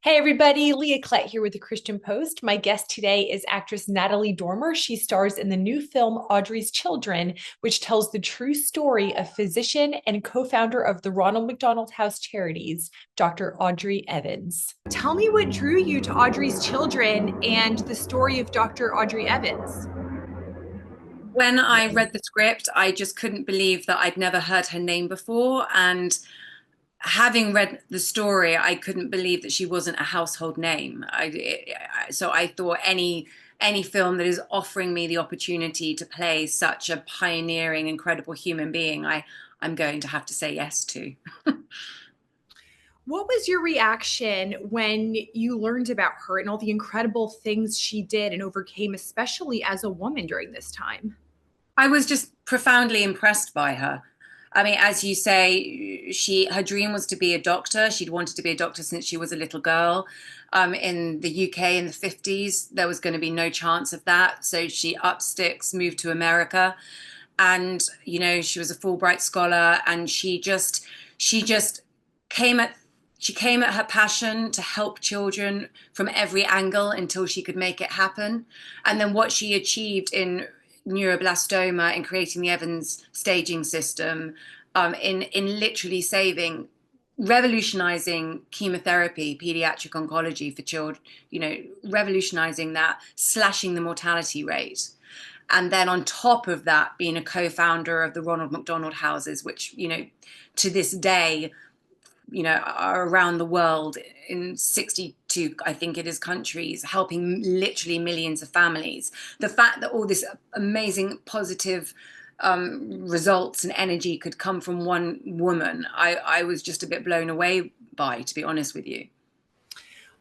Hey everybody, Leah Klett here with the Christian Post. My guest today is actress Natalie Dormer. She stars in the new film Audrey's Children, which tells the true story of physician and co-founder of the Ronald McDonald House Charities, Dr. Audrey Evans. Tell me what drew you to Audrey's Children and the story of Dr. Audrey Evans. When I read the script, I just couldn't believe that I'd never heard her name before. And having read the story, I couldn't believe that she wasn't a household name. So I thought any film that is offering me the opportunity to play such a pioneering, incredible human being, I'm going to have to say yes to. What was your reaction when you learned about her and all the incredible things she did and overcame, especially as a woman during this time? I was just profoundly impressed by her. I mean, as you say, her dream was to be a doctor. She'd wanted to be a doctor since she was a little girl. In the UK in the 50s, there was going to be no chance of that. So she up sticks, moved to America, and she was a Fulbright scholar, and she just came at she came at her passion to help children from every angle until she could make it happen. And then what she achieved in neuroblastoma, in creating the Evans staging system, in literally revolutionizing chemotherapy, pediatric oncology for children, revolutionizing that, slashing the mortality rate. And then on top of that, being a co-founder of the Ronald McDonald Houses, which, to this day, are around the world in 62, I think it is, countries, helping literally millions of families. The fact that all this amazing positive results and energy could come from one woman, I was just a bit blown away by, to be honest with you.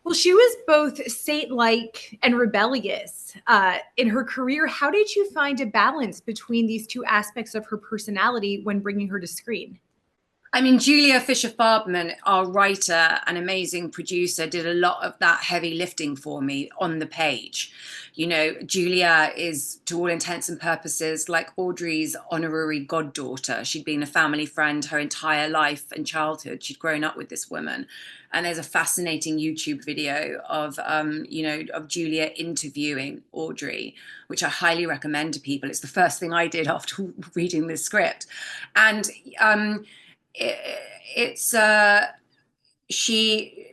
Well, she was both saint-like and rebellious in her career. How did you find a balance between these two aspects of her personality when bringing her to screen? I mean, Julia Fisher-Farbman, our writer and amazing producer, did a lot of that heavy lifting for me on the page. Julia is, to all intents and purposes, like Audrey's honorary goddaughter. She'd been a family friend her entire life and childhood. She'd grown up with this woman. And there's a fascinating YouTube video of Julia interviewing Audrey, which I highly recommend to people. It's the first thing I did after reading this script. And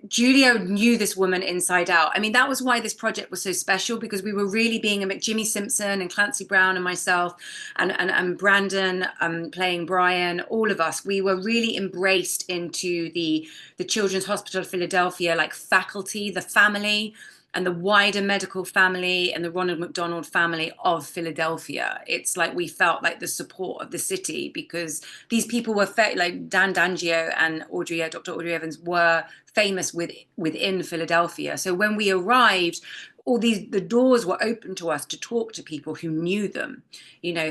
Julia knew this woman inside out. I mean, that was why this project was so special, because we were really being Jimmy Simpson and Clancy Brown and myself and Brandon playing Brian, all of us, we were really embraced into the Children's Hospital of Philadelphia, like faculty, the family, and the wider medical family and the Ronald McDonald family of Philadelphia. It's like we felt like the support of the city, because these people were like Dan D'Angelo and Dr. Audrey Evans were famous within Philadelphia. So when we arrived, the doors were open to us to talk to people who knew them,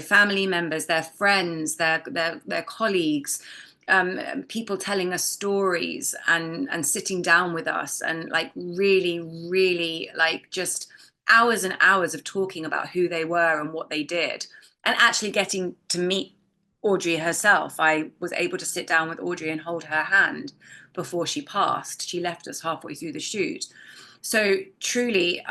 family members, their friends, their colleagues. People telling us stories and sitting down with us and like really, really like just hours and hours of talking about who they were and what they did, and actually getting to meet Audrey herself. I was able to sit down with Audrey and hold her hand before she passed. She left us halfway through the shoot. So truly,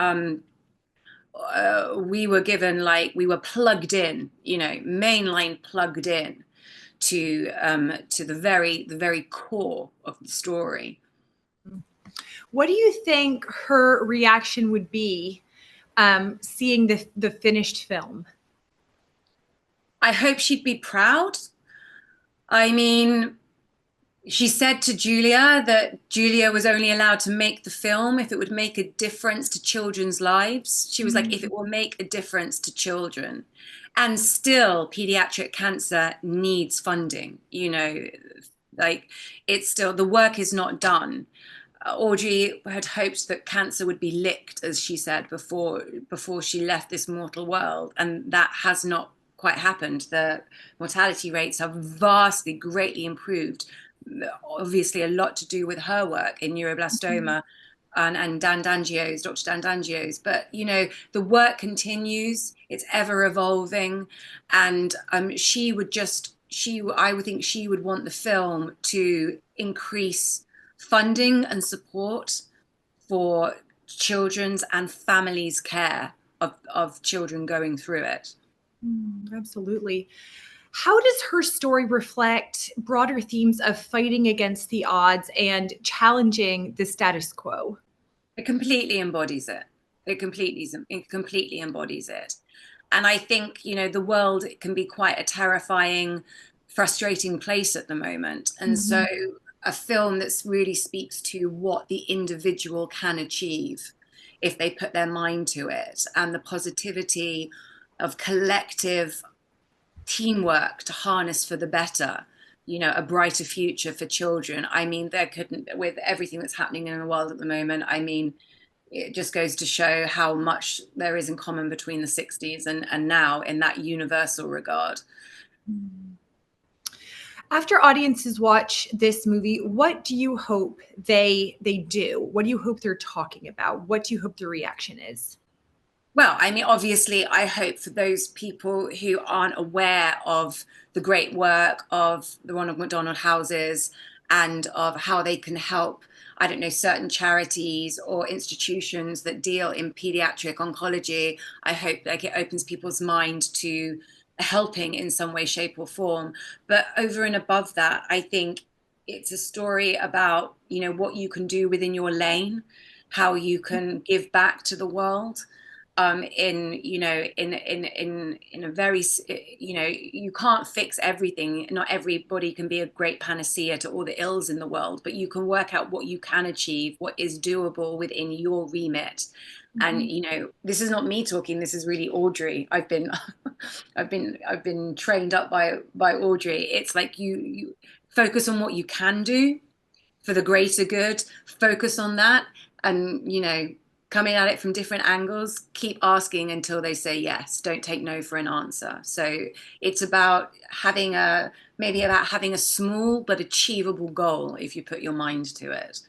we were given, like, we were plugged in, mainline plugged in to the very core of the story. What do you think her reaction would be seeing the finished film? I hope she'd be proud. I mean, she said to Julia that Julia was only allowed to make the film if it would make a difference to children's lives. She was like, if it will make a difference to children. And still, pediatric cancer needs funding, like it's still, the work is not done. Audrey had hoped that cancer would be licked, as she said, before she left this mortal world. And that has not quite happened. The mortality rates have vastly, greatly improved. Obviously, a lot to do with her work in neuroblastoma. And Dr. Dan D'Angelo's. But, the work continues, it's ever evolving. And I would think she would want the film to increase funding and support for children's and families' care of children going through it. Absolutely. How does her story reflect broader themes of fighting against the odds and challenging the status quo? It completely embodies it. It completely embodies it. And I think, the world can be quite a terrifying, frustrating place at the moment. And so a film that really speaks to what the individual can achieve if they put their mind to it, and the positivity of collective teamwork to harness for the better, a brighter future for children. I mean, there couldn't, with everything that's happening in the world at the moment, I mean, it just goes to show how much there is in common between the 60s and now in that universal regard. After audiences watch this movie, what do you hope they do? What do you hope they're talking about? What do you hope the reaction is? Well, I mean, obviously, I hope for those people who aren't aware of the great work of the Ronald McDonald Houses and of how they can help, I don't know, certain charities or institutions that deal in pediatric oncology. I hope like it opens people's mind to helping in some way, shape, or form. But over and above that, I think it's a story about, what you can do within your lane, how you can give back to the world. In a very, you can't fix everything. Not everybody can be a great panacea to all the ills in the world, but you can work out what you can achieve, what is doable within your remit. And this is not me talking. This is really Audrey. I've been trained up by Audrey. It's like you focus on what you can do for the greater good. Focus on that, and coming at it from different angles, keep asking until they say yes. Don't take no for an answer. So it's about having a small but achievable goal if you put your mind to it.